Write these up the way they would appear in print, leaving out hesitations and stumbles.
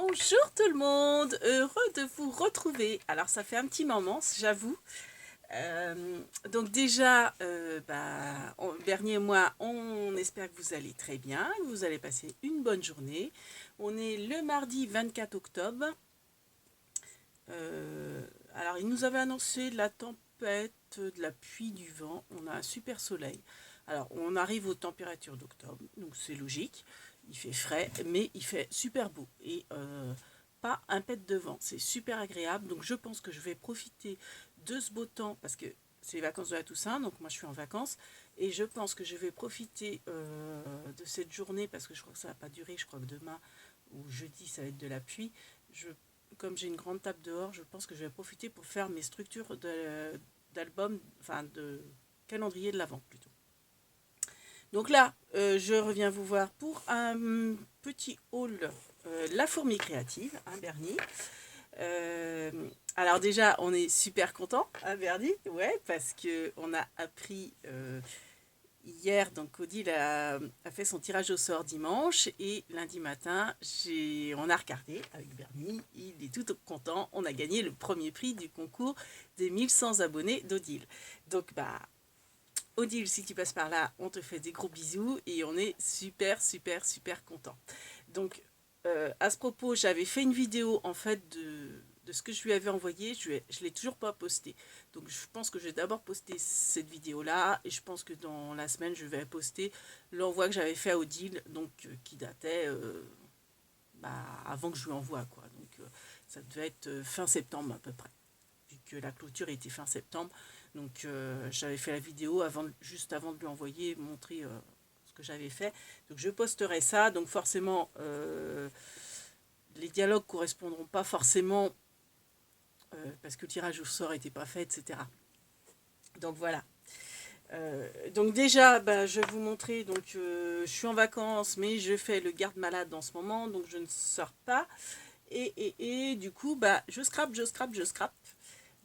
Bonjour tout le monde, heureux de vous retrouver. Alors ça fait un petit moment, j'avoue. Donc déjà, Bernier et moi, on espère que vous allez très bien, que vous allez passer une bonne journée. On est le mardi 24 octobre. Alors il nous avait annoncé de la tempête, de la pluie, du vent. On a un super soleil. Alors on arrive aux températures d'octobre, donc c'est logique. Il fait frais, mais il fait super beau. Et pas un pet de vent. C'est super agréable. Donc je pense que je vais profiter de ce beau temps parce que c'est les vacances de la Toussaint. Donc moi je suis en vacances. Et je pense que je vais profiter de cette journée parce que je crois que ça va pas durer. Je crois que demain ou jeudi ça va être de la pluie. Comme j'ai une grande table dehors, je pense que je vais profiter pour faire mes structures d'album, enfin de calendrier de l'Avent plutôt. Donc là, je reviens vous voir pour un petit haul La Fourmi Créative, hein, Bernie. Alors déjà, on est super content, hein, Bernie, ouais, parce que on a appris hier, donc Odile a fait son tirage au sort dimanche et lundi matin, on a regardé avec Bernie, il est tout content, on a gagné le premier prix du concours des 1100 abonnés d'Odile. Donc Odile, si tu passes par là, on te fait des gros bisous et on est super content. Donc à ce propos, j'avais fait une vidéo en fait de ce que je lui avais envoyé, je l'ai toujours pas posté. Donc je pense que je vais d'abord poster cette vidéo là et je pense que dans la semaine je vais poster l'envoi que j'avais fait à Odile, donc qui datait avant que je lui envoie quoi. Donc ça devait être fin septembre à peu près, vu que la clôture était fin septembre. Donc j'avais fait la vidéo juste avant de lui envoyer, montrer ce que j'avais fait. Donc je posterai ça. Donc forcément les dialogues correspondront pas forcément parce que le tirage au sort n'était pas fait, etc. Donc voilà. Donc déjà, je vais vous montrer. Donc je suis en vacances, mais je fais le garde-malade en ce moment, donc je ne sors pas. Et du coup, je scrape.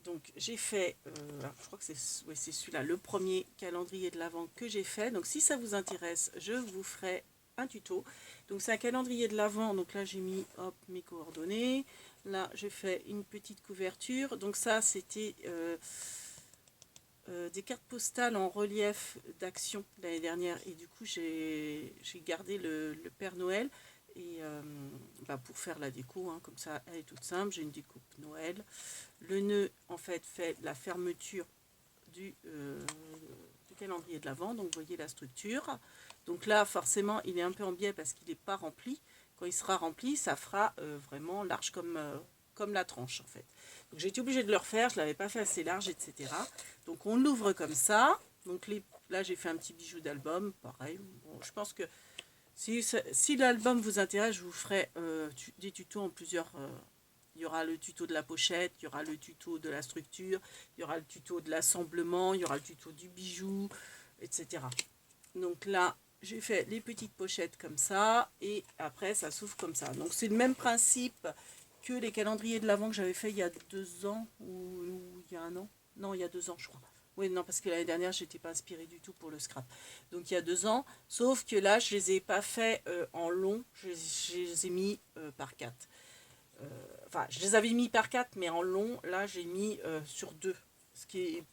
Donc j'ai fait, je crois que c'est celui-là, le premier calendrier de l'Avent que j'ai fait. Donc si ça vous intéresse, je vous ferai un tuto. Donc c'est un calendrier de l'Avent. Donc là j'ai mis mes coordonnées. Là j'ai fait une petite couverture. Donc ça c'était des cartes postales en relief d'action l'année dernière. Et du coup j'ai gardé le Père Noël. Et pour faire la déco, hein, comme ça elle est toute simple, j'ai une découpe Noël. Le nœud en fait la fermeture du calendrier de l'Avent, donc vous voyez la structure. Donc là forcément il est un peu en biais parce qu'il n'est pas rempli. Quand il sera rempli, ça fera vraiment large comme la tranche en fait. Donc j'ai été obligée de le refaire, je ne l'avais pas fait assez large, etc. Donc on l'ouvre comme ça. Donc là j'ai fait un petit bijou d'album, pareil. Bon, je pense que si l'album vous intéresse, je vous ferai des tutos en plusieurs. Il y aura le tuto de la pochette, il y aura le tuto de la structure, il y aura le tuto de l'assemblement, il y aura le tuto du bijou, etc. Donc là, j'ai fait les petites pochettes comme ça et après ça s'ouvre comme ça. Donc c'est le même principe que les calendriers de l'Avent que j'avais fait il y a 2 ans ou il y a 1 an. Non, il y a 2 ans je crois. Oui, non, parce que l'année dernière, je n'étais pas inspirée du tout pour le scrap. Donc il y a 2 ans, sauf que là, je ne les ai pas fait en long, je les ai mis par 4. Enfin, je les avais mis par 4, mais en long, là, j'ai mis sur 2. Ce qui est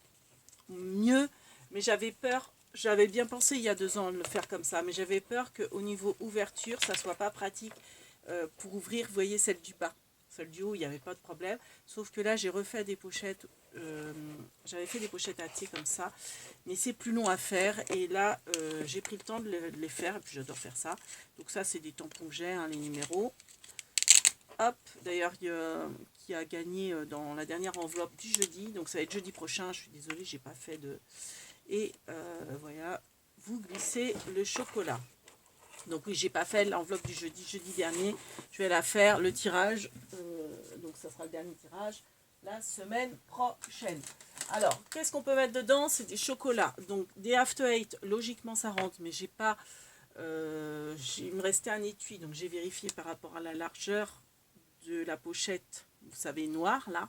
mieux, mais j'avais peur, j'avais bien pensé il y a 2 ans de le faire comme ça, mais j'avais peur qu'au niveau ouverture, ça soit pas pratique pour ouvrir, vous voyez, celle du bas. Celle du haut, il n'y avait pas de problème. Sauf que là, j'ai refait des pochettes, j'avais fait des pochettes à thé comme ça, mais c'est plus long à faire. Et là, j'ai pris le temps de les faire, et puis j'adore faire ça. Donc ça, c'est des tampons que j'ai, hein, les numéros. Hop, d'ailleurs, qui a gagné dans la dernière enveloppe du jeudi. Donc ça va être jeudi prochain, je suis désolée, j'ai pas fait de... Et voilà, vous glissez le chocolat. Donc oui, j'ai pas fait l'enveloppe du jeudi dernier. Je vais la faire, le tirage. Donc ça sera le dernier tirage la semaine prochaine. Alors, qu'est-ce qu'on peut mettre dedans? C'est des chocolats. Donc des After Eight, logiquement ça rentre, mais j'ai pas... il me restait un étui, donc j'ai vérifié par rapport à la largeur de la pochette, vous savez, noire là.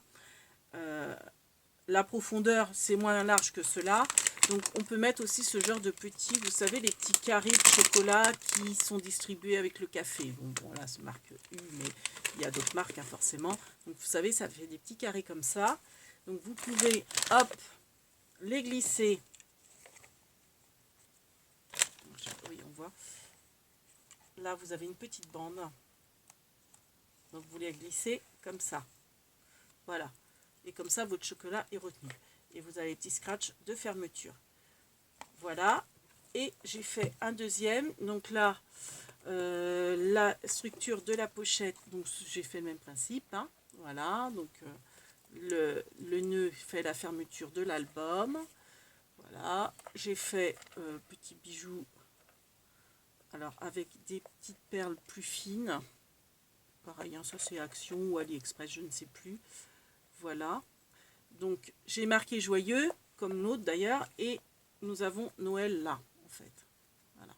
La profondeur, c'est moins large que cela. Donc on peut mettre aussi ce genre de petits, vous savez, les petits carrés de chocolat qui sont distribués avec le café. Bon là c'est marque U, mais il y a d'autres marques hein, forcément. Donc vous savez, ça fait des petits carrés comme ça. Donc vous pouvez, hop, les glisser. Oui, on voit. Là, vous avez une petite bande. Donc vous les glissez comme ça. Voilà. Et comme ça, votre chocolat est retenu. Et vous avez les petits scratchs de fermeture. Voilà. Et j'ai fait un deuxième. Donc là, la structure de la pochette, donc j'ai fait le même principe. Hein. Voilà. Donc le nœud fait la fermeture de l'album. Voilà. J'ai fait petit bijou. Alors avec des petites perles plus fines. Pareil, hein, ça c'est Action ou AliExpress, je ne sais plus. Voilà. Donc j'ai marqué joyeux, comme l'autre d'ailleurs, et nous avons Noël là, en fait. Voilà.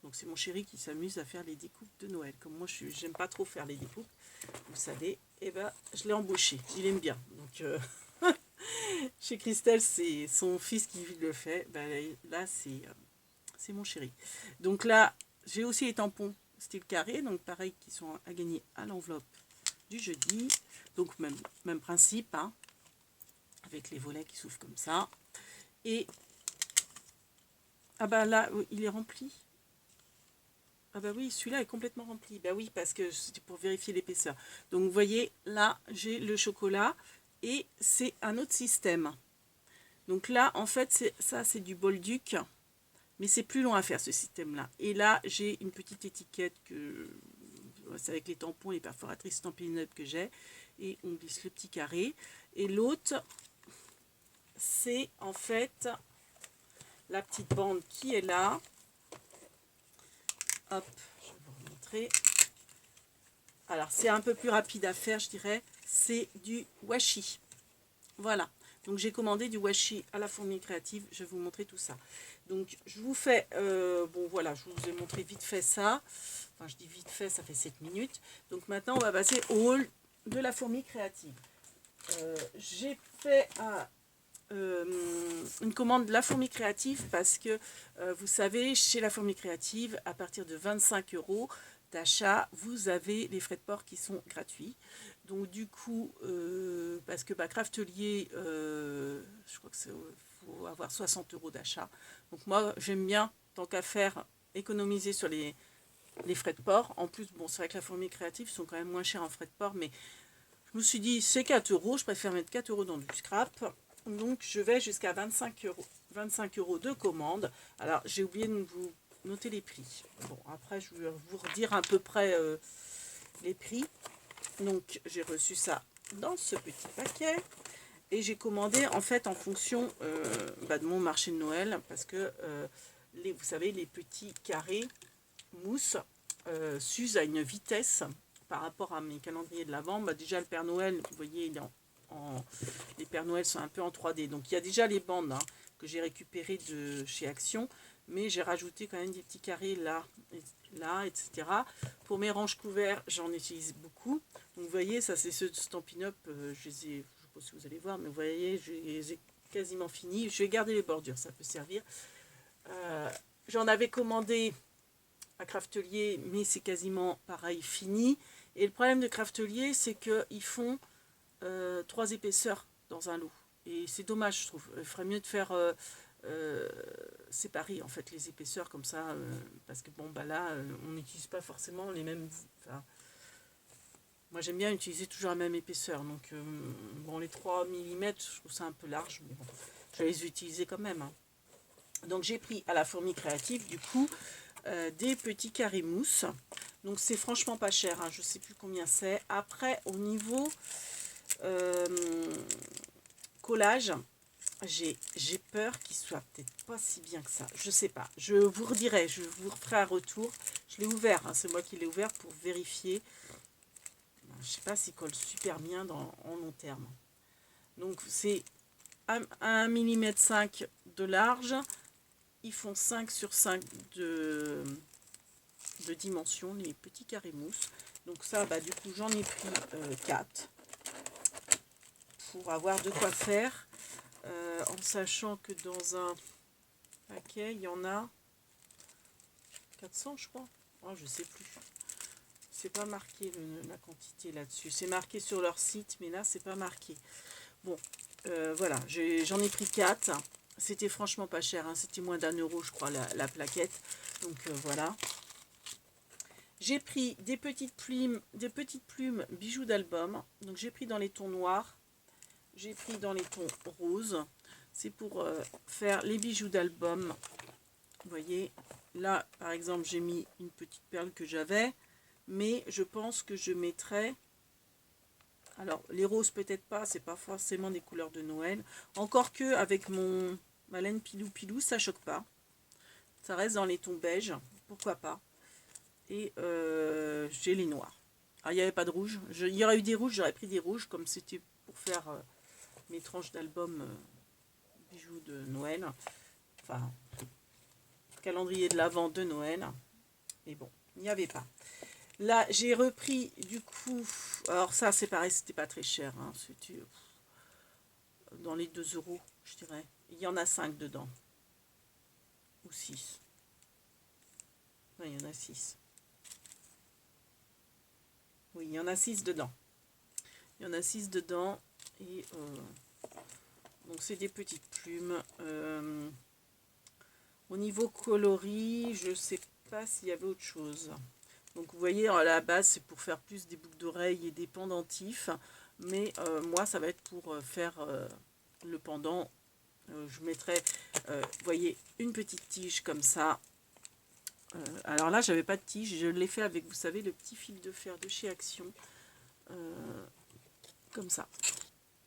Donc c'est mon chéri qui s'amuse à faire les découpes de Noël. Comme moi, j'aime pas trop faire les découpes, vous savez, et ben je l'ai embauché. Il aime bien. Donc chez Christelle, c'est son fils qui le fait. Ben, là, c'est mon chéri. Donc là, j'ai aussi les tampons style carré, donc pareil, qui sont à gagner à l'enveloppe du jeudi. Donc même principe, hein, avec les volets qui s'ouvrent comme ça. Et ah bah là, il est rempli. Ah bah oui, celui-là est complètement rempli. Bah oui, parce que c'était pour vérifier l'épaisseur. Donc vous voyez, là, j'ai le chocolat et c'est un autre système. Donc là, en fait, ça, c'est du Bolduc. Mais c'est plus long à faire ce système-là. Et là, j'ai une petite étiquette que c'est avec les tampons et perforatrices Stampin' Up que j'ai. Et on glisse le petit carré. Et l'autre, c'est en fait la petite bande qui est là. Hop, je vais vous remontrer. Alors, c'est un peu plus rapide à faire, je dirais. C'est du washi. Voilà. Donc, j'ai commandé du washi à la Fourmi Créative. Je vais vous montrer tout ça. Donc, je vous fais... bon, voilà, je vous ai montré vite fait ça. Enfin, je dis vite fait, ça fait 7 minutes. Donc, maintenant, on va passer au haul de la Fourmi Créative. J'ai fait une commande de la Fourmi Créative parce que, vous savez, chez la Fourmi Créative, à partir de 25 € d'achat, vous avez les frais de port qui sont gratuits. Donc du coup, parce que Craftelier, je crois que faut avoir 60 € d'achat. Donc moi, j'aime bien, tant qu'à faire, économiser sur les frais de port. En plus, bon, c'est vrai que la Fourmi Créative sont quand même moins chers en frais de port, mais je me suis dit, c'est 4 €, je préfère mettre 4 € dans du scrap. Donc je vais jusqu'à 25 €. 25 € de commande. Alors j'ai oublié de vous noter les prix. Bon, après je vais vous redire à peu près les prix. Donc j'ai reçu ça dans ce petit paquet. Et j'ai commandé en fait en fonction de mon marché de Noël. Parce que vous savez, les petits carrés mousse s'usent à une vitesse par rapport à mes calendriers de l'Avent. Déjà le Père Noël, vous voyez, il est les Pères Noël sont un peu en 3D. Donc il y a déjà les bandes hein, que j'ai récupérées de chez Action, mais j'ai rajouté quand même des petits carrés là, etc. Pour mes ranges couverts, j'en utilise beaucoup. Donc vous voyez, ça c'est ceux de Stampin' Up, je ne sais pas si vous allez voir, mais vous voyez, je les ai quasiment finis. Je vais garder les bordures, ça peut servir. J'en avais commandé à Craftelier, mais c'est quasiment pareil, fini. Et le problème de Craftelier, c'est qu'ils font 3 épaisseurs dans un lot. Et c'est dommage, je trouve. Il ferait mieux de faire séparer en fait les épaisseurs comme ça, parce que bon, bah là, on n'utilise pas forcément les mêmes. Enfin, moi, j'aime bien utiliser toujours la même épaisseur. Donc, bon, les 3 mm, je trouve ça un peu large, mais bon, je vais les utiliser quand même. Hein. Donc, j'ai pris à la Fourmi Créative, du coup, des petits carrés mousse. Donc, c'est franchement pas cher. Hein, je sais plus combien c'est. Après, au niveau collage, j'ai peur qu'il soit peut-être pas si bien que ça. Je sais pas. Je vous redirai. Je vous referai un retour. Je l'ai ouvert. Hein, c'est moi qui l'ai ouvert pour vérifier. Je sais pas s'il colle super bien en long terme. Donc, c'est 1 mm 5 de large. Ils font 5 sur 5 de dimension, les petits carrés mousse. Donc ça, du coup, j'en ai pris 4 pour avoir de quoi faire. En sachant que dans un paquet, il y en a 400, je crois. Oh, je sais plus. c'est pas marqué la quantité là-dessus. C'est marqué sur leur site, mais là, c'est pas marqué. Bon, voilà, j'en ai pris 4. C'était franchement pas cher, hein. C'était moins d'1 € je crois la plaquette. Donc voilà. J'ai pris des petites plumes bijoux d'album. Donc j'ai pris dans les tons noirs, j'ai pris dans les tons roses. C'est pour faire les bijoux d'album. Vous voyez, là par exemple j'ai mis une petite perle que j'avais, mais je pense que je mettrai... Alors les roses peut-être pas, c'est pas forcément des couleurs de Noël. Encore que avec ma laine pilou pilou, ça choque pas. Ça reste dans les tons beige, pourquoi pas. Et j'ai les noirs. Alors il n'y avait pas de rouge. Il y aurait eu des rouges, j'aurais pris des rouges comme c'était pour faire mes tranches d'album bijoux de Noël. Enfin, calendrier de l'Avent de Noël. Mais bon, il n'y avait pas. Là, j'ai repris du coup... Alors ça, c'est pareil, c'était pas très cher. Hein, c'était dans les 2 €, je dirais. Il y en a 5 dedans. Ou 6. Non, il y en a 6. Oui, il y en a 6 dedans. Il y en a 6 dedans. Et donc, c'est des petites plumes. Au niveau coloris, je sais pas s'il y avait autre chose. Donc, vous voyez, à la base, c'est pour faire plus des boucles d'oreilles et des pendentifs. Mais moi, ça va être pour faire le pendant. Je mettrai, vous voyez, une petite tige comme ça. Alors là, j'avais pas de tige. Je l'ai fait avec, vous savez, le petit fil de fer de chez Action. Comme ça.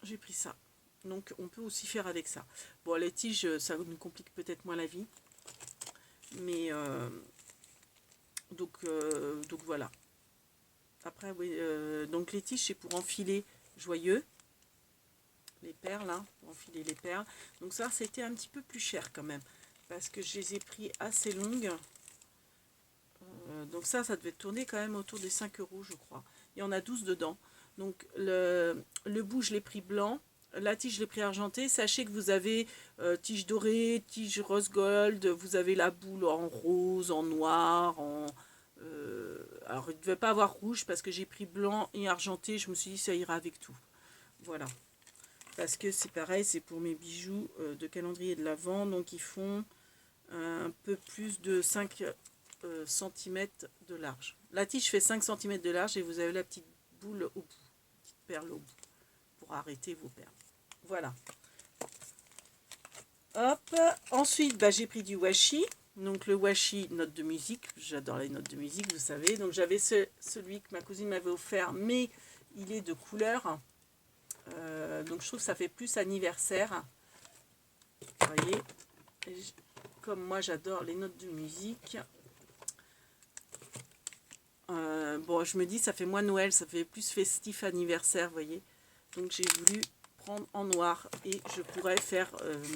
J'ai pris ça. Donc, on peut aussi faire avec ça. Bon, les tiges, ça nous complique peut-être moins la vie. Mais, donc voilà. Après, oui, donc les tiges, c'est pour enfiler joyeux. Les perles, hein, pour enfiler les perles. Donc ça, c'était un petit peu plus cher quand même. Parce que je les ai pris assez longues. Donc ça devait tourner quand même autour des 5 €, je crois. Il y en a 12 dedans. Donc le bout, je l'ai pris blanc. La tige, je l'ai pris argenté. Sachez que vous avez tige dorée, tige rose gold. Vous avez la boule en rose, en noir, alors il ne devait pas avoir rouge parce que j'ai pris blanc et argenté. Je me suis dit ça ira avec tout. Voilà. Parce que c'est pareil, c'est pour mes bijoux de calendrier de l'Avent. Donc ils font un peu plus de 5 cm de large. La tige fait 5 cm de large et vous avez la petite boule au bout, petite perle au bout pour arrêter vos perles. Voilà. Hop. Ensuite, bah, j'ai pris du washi. Donc le washi, note de musique. J'adore les notes de musique, vous savez. Donc j'avais celui que ma cousine m'avait offert, mais il est de couleur. Donc je trouve que ça fait plus anniversaire. Vous voyez. Comme moi j'adore les notes de musique. Bon, je me dis, ça fait moins Noël, ça fait plus festif anniversaire, vous voyez. Donc, j'ai voulu prendre en noir et je pourrais faire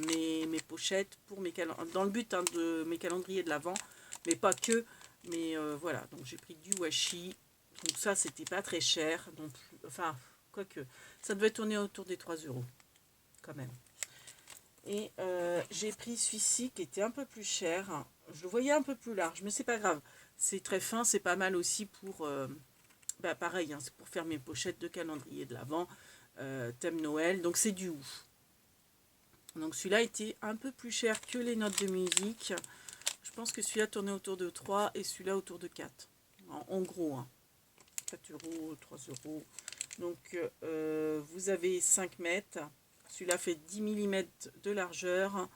mes pochettes pour dans le but, hein, de mes calendriers de l'Avent, mais pas que. Mais voilà, donc j'ai pris du washi. Donc, ça, c'était pas très cher. Donc, enfin, quoique, ça devait tourner autour des 3 € quand même. Et j'ai pris celui-ci qui était un peu plus cher. Je le voyais un peu plus large, mais c'est pas grave. C'est très fin, c'est pas mal aussi pour... bah pareil, hein, c'est pour faire mes pochettes de calendrier de l'Avent, thème Noël. Donc c'est du ouf. Donc celui-là était un peu plus cher que les notes de musique. Je pense que celui-là tournait autour de 3 et celui-là autour de 4. En gros, hein. 4 €, 3 €. Donc vous avez 5 mètres. Celui-là fait 10 mm de largeur,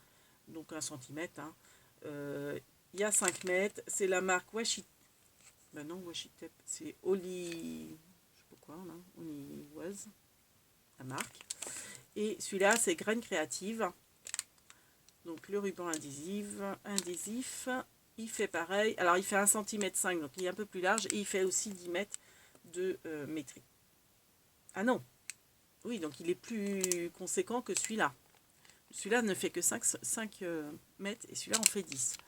donc 1 cm. Hein. Il y a 5 mètres. C'est la marque Washi. Ben non, Washi Tape. C'est Oli. Je sais pas quoi, là. Olivoise. La marque. Et celui-là, c'est Graines Créatives. Donc le ruban adhésif. Il fait pareil. Alors il fait 1,5 cm, donc il est un peu plus large. Et il fait aussi 10 mètres de métrie. Ah non. Oui, donc il est plus conséquent que celui-là. Celui-là ne fait que 5 mètres et celui-là en fait 10.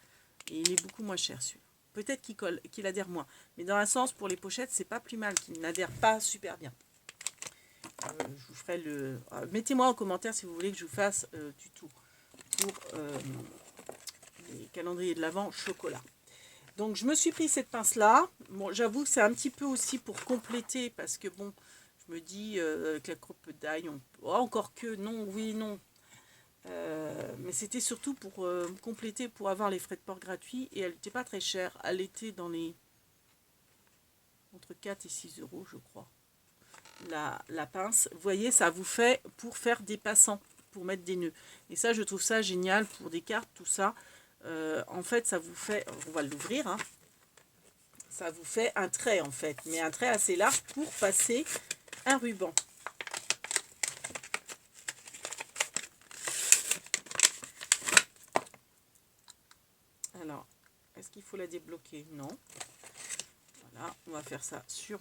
Et il est beaucoup moins cher celui-là. Peut-être qu'il adhère moins. Mais dans un sens, pour les pochettes, c'est pas plus mal qu'il n'adhère pas super bien. Je vous ferai le... mettez-moi en commentaire si vous voulez que je vous fasse du tout pour les calendriers de l'Avent chocolat. Donc je me suis pris cette pince là. Bon, j'avoue que c'est un petit peu aussi pour compléter parce que bon, je me dis avec la coupe d'ail, oh, encore que non, oui, non. Mais c'était surtout pour compléter, pour avoir les frais de port gratuits et elle n'était pas très chère. Elle était dans les entre 4 et 6 euros, je crois. La pince, vous voyez, ça vous fait pour faire des passants, pour mettre des nœuds. Et ça, je trouve ça génial pour des cartes, tout ça. En fait, ça vous fait, on va l'ouvrir, hein. Ça vous fait un trait en fait, mais un trait assez large pour passer un ruban. Alors, est-ce qu'il faut la débloquer? Non. Voilà, on va faire ça sur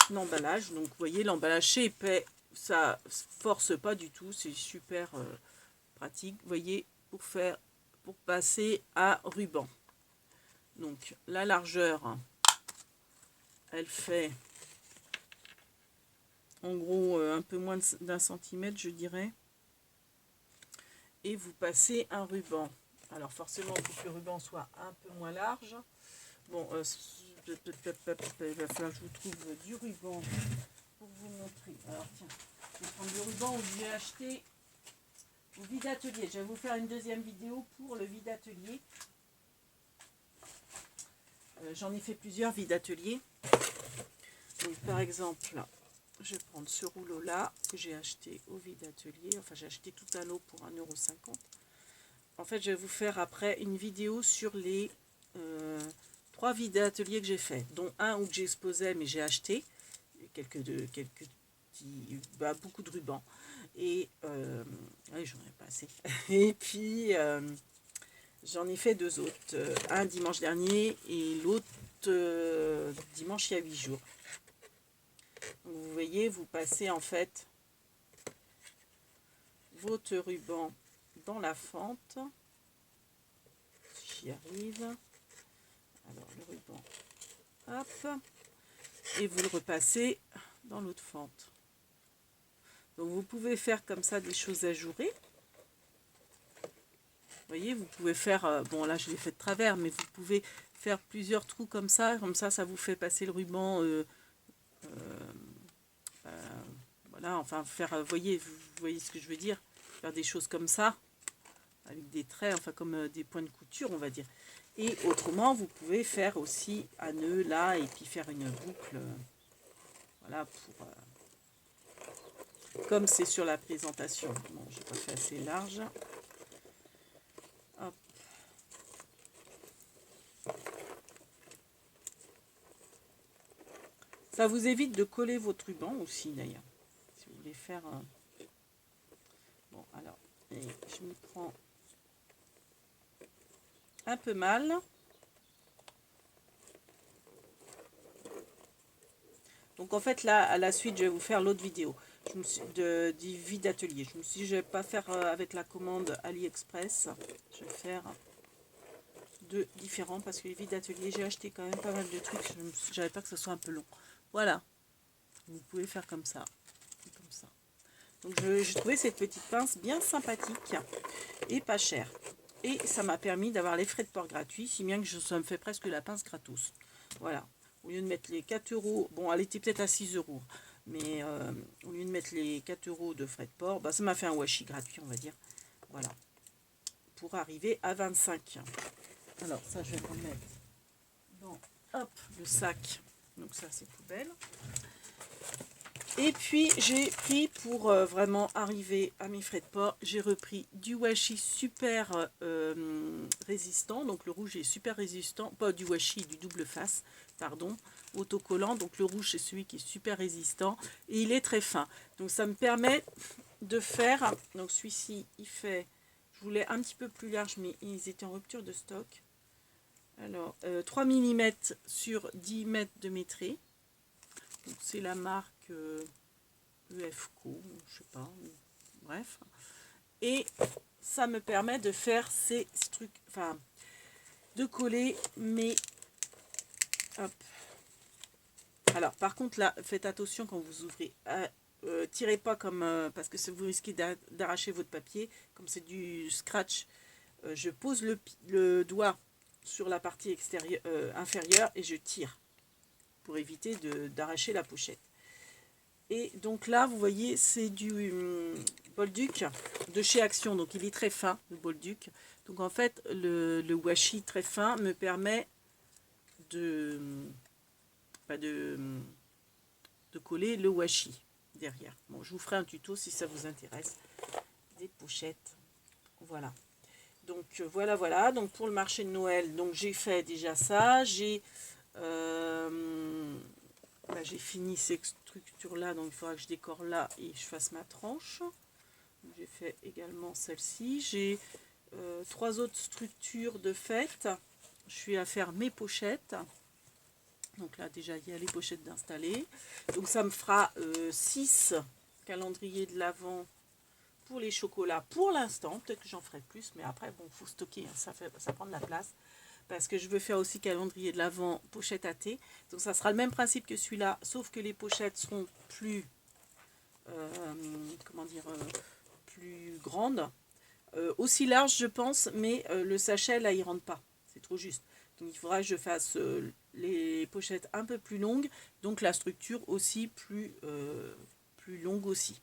l'emballage. Donc, vous voyez, l'emballage c'est épais, ça force pas du tout, c'est super pratique. Vous voyez, pour passer à ruban. Donc, la largeur, elle fait en gros un peu moins d'un centimètre, je dirais. Et vous passez un ruban. Alors forcément, il faut que le ruban soit un peu moins large. Bon, il va falloir que je vous trouve du ruban pour vous montrer. Alors tiens, je vais prendre du ruban où j'ai acheté au vide atelier. Je vais vous faire une deuxième vidéo pour le vide atelier. J'en ai fait plusieurs vides atelier. Donc par exemple, là, je vais prendre ce rouleau là que j'ai acheté au vide atelier. Enfin, j'ai acheté tout un lot pour 1,50 €. En fait, je vais vous faire après une vidéo sur les 3 vides ateliers que j'ai fait, dont un où j'exposais, mais j'ai acheté quelques petits, beaucoup de rubans. Et oui, j'en ai pas assez. Et puis j'en ai fait 2 autres, un dimanche dernier et l'autre dimanche il y a 8 jours. Donc, vous voyez, vous passez en fait votre ruban dans la fente. J'y arrive. Alors le ruban, hop, et vous le repassez dans l'autre fente. Donc vous pouvez faire comme ça des choses ajourées. Vous voyez, vous pouvez faire, bon là je l'ai fait de travers, mais vous pouvez faire plusieurs trous comme ça ça vous fait passer le ruban. Voilà, enfin faire, vous voyez ce que je veux dire, faire des choses comme ça, avec des traits, enfin comme des points de couture on va dire. Et autrement vous pouvez faire aussi un nœud là et puis faire une boucle, voilà, pour comme c'est sur la présentation. Bon, j'ai pas fait assez large. Hop. Ça vous évite de coller votre ruban aussi d'ailleurs, si vous voulez faire bon alors, et je me prends un peu mal. Donc en fait là, à la suite, je vais vous faire l'autre vidéo du vide atelier. Je me suis dit, je vais pas faire avec la commande AliExpress. Je vais faire deux différents parce que les vides atelier, j'ai acheté quand même pas mal de trucs. Je n'avais pas que ce soit un peu long. Voilà. Vous pouvez faire comme ça. Comme ça. Donc j'ai trouvé cette petite pince bien sympathique et pas chère. Et ça m'a permis d'avoir les frais de port gratuits, si bien que ça me fait presque la pince gratos. Voilà. Au lieu de mettre les 4 €, bon elle était peut-être à 6 €, mais au lieu de mettre les 4 € de frais de port, bah, ça m'a fait un washi gratuit on va dire. Voilà. Pour arriver à 25. Alors ça je vais le remettre dans hop, le sac. Donc ça c'est poubelle. Et puis j'ai pris pour vraiment arriver à mes frais de port, j'ai repris du washi super résistant. Donc le rouge est super résistant, pas du washi, du double face, pardon, autocollant. Donc le rouge c'est celui qui est super résistant et il est très fin. Donc ça me permet de faire, donc celui-ci il fait, je voulais un petit peu plus large mais ils étaient en rupture de stock. Alors 3 mm sur 10 mètres de métrée. C'est la marque EFCO, je sais pas, bref. Et ça me permet de faire ces trucs, enfin, de coller mes... Hop. Alors, par contre, là, faites attention quand vous ouvrez. Tirez pas comme... parce que vous risquez d'arracher votre papier. Comme c'est du scratch, je pose le doigt sur la partie extérieure, inférieure et je tire pour éviter d'arracher la pochette. Et donc là, vous voyez, c'est du Bolduc de chez Action. Donc il est très fin, le Bolduc. Donc en fait, le washi très fin me permet de coller le washi derrière. Bon, je vous ferai un tuto si ça vous intéresse. Des pochettes. Voilà. Donc voilà. Donc pour le marché de Noël, donc j'ai fait déjà ça. J'ai fini ces structures-là, donc il faudra que je décore là et je fasse ma tranche. J'ai fait également celle-ci. J'ai 3 autres structures de fête. Je suis à faire mes pochettes. Donc là, déjà, il y a les pochettes d'installer. Donc ça me fera 6 calendriers de l'Avent pour les chocolats pour l'instant. Peut-être que j'en ferai plus, mais après, bon, il faut stocker, hein, ça prend de la place. Parce que je veux faire aussi calendrier de l'Avent, pochette à thé. Donc ça sera le même principe que celui-là, sauf que les pochettes seront plus, plus grandes. Aussi larges, je pense, mais le sachet, là, il rentre pas. C'est trop juste. Donc il faudra que je fasse les pochettes un peu plus longues, donc la structure aussi plus longue aussi.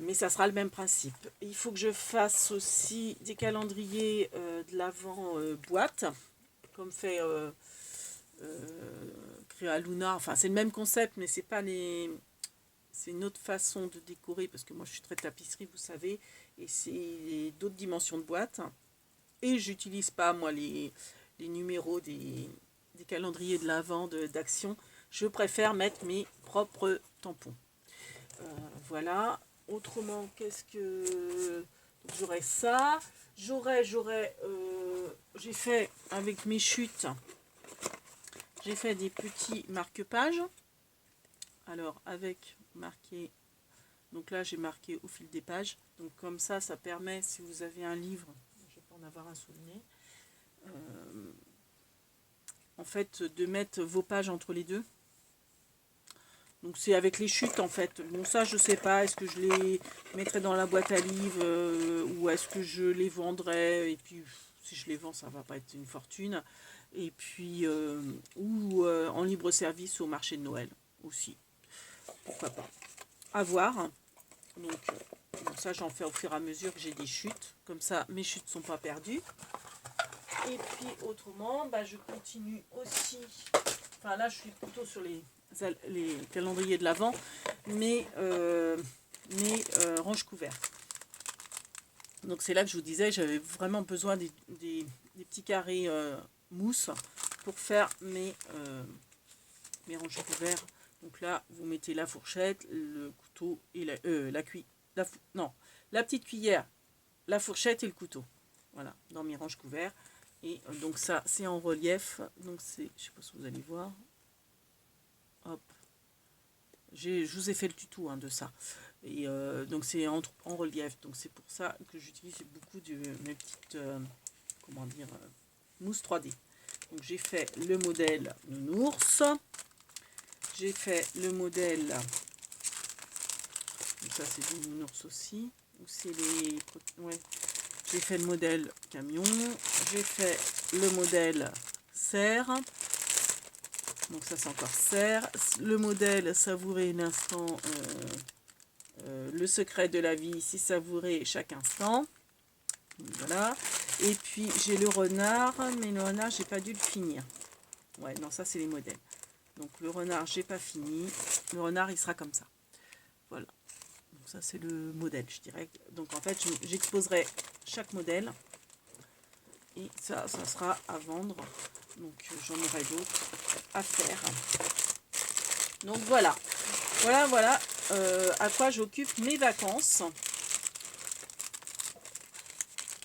Mais ça sera le même principe. Il faut que je fasse aussi des calendriers de l'Avent boîte, comme fait Créa Luna. Enfin, c'est le même concept, mais c'est pas les... C'est une autre façon de décorer, parce que moi je suis très tapisserie, vous savez, et c'est d'autres dimensions de boîte. Et j'utilise pas, moi, les numéros des calendriers de l'Avent d'Action. Je préfère mettre mes propres tampons. Voilà. Autrement, qu'est-ce que... J'aurais ça. J'ai fait, avec mes chutes, j'ai fait des petits marque-pages. Alors, avec marqué... Donc là, j'ai marqué au fil des pages. Donc comme ça permet, si vous avez un livre, je vais pas en avoir un sous le nez, en fait, de mettre vos pages entre les deux. Donc c'est avec les chutes, en fait. Bon, ça, je sais pas, est-ce que je les mettrai dans la boîte à livres ou est-ce que je les vendrai, et puis si je les vends, ça va pas être une fortune. Et puis, ou en libre service au marché de Noël aussi. Pourquoi pas. À voir. Donc, bon, ça, j'en fais au fur et à mesure que j'ai des chutes. Comme ça, mes chutes ne sont pas perdues. Et puis, autrement, je continue aussi. Enfin, là, je suis plutôt sur les calendriers de l'Avent. Mais mes ranges couvertes. Donc, c'est là que je vous disais, j'avais vraiment besoin des petits carrés mousse pour faire mes ranges couverts. Donc là, vous mettez la fourchette, le couteau et la petite cuillère, la fourchette et le couteau. Voilà, dans mes ranges couverts. Et donc ça, c'est en relief. Donc c'est, je sais pas si vous allez voir. Hop. Je vous ai fait le tuto de ça. Et donc c'est en relief. Donc c'est pour ça que j'utilise beaucoup de mes petites, mousse 3D. Donc j'ai fait le modèle nounours. J'ai fait le modèle, donc ça c'est du nounours aussi, c'est les, ouais. J'ai fait le modèle camion, j'ai fait le modèle cerf, donc ça c'est encore cerf, le modèle savourer l'instant, le secret de la vie, si savourer chaque instant, voilà. Et puis j'ai le renard, mais le renard j'ai pas dû le finir, ouais non ça c'est les modèles. Donc le renard, j'ai pas fini. Le renard, il sera comme ça. Voilà. Donc ça, c'est le modèle, je dirais. Donc en fait, j'exposerai chaque modèle. Et ça sera à vendre. Donc j'en aurai d'autres à faire. Donc voilà. Voilà à quoi j'occupe mes vacances.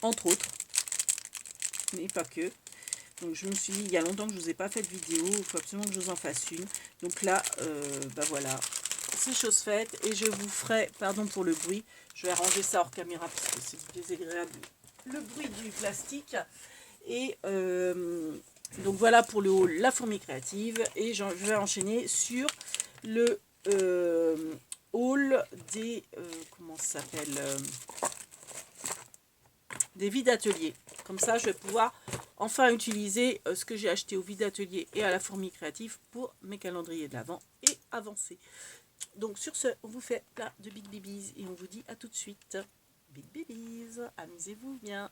Entre autres. Mais pas que. Donc je me suis dit, il y a longtemps que je ne vous ai pas fait de vidéo, il faut absolument que je vous en fasse une. Donc là, voilà, c'est chose faite. Et je vous ferai, pardon pour le bruit, je vais arranger ça hors caméra parce que c'est désagréable, le bruit du plastique. Et donc voilà pour le haul, la fourmi créative. Et je vais enchaîner sur le haul des, comment ça s'appelle, des vides ateliers. Comme ça, je vais pouvoir enfin utiliser ce que j'ai acheté au vide atelier et à la fourmi créative pour mes calendriers de l'Avent et avancer. Donc sur ce, on vous fait plein de big babies et on vous dit à tout de suite. Big babies, amusez-vous bien.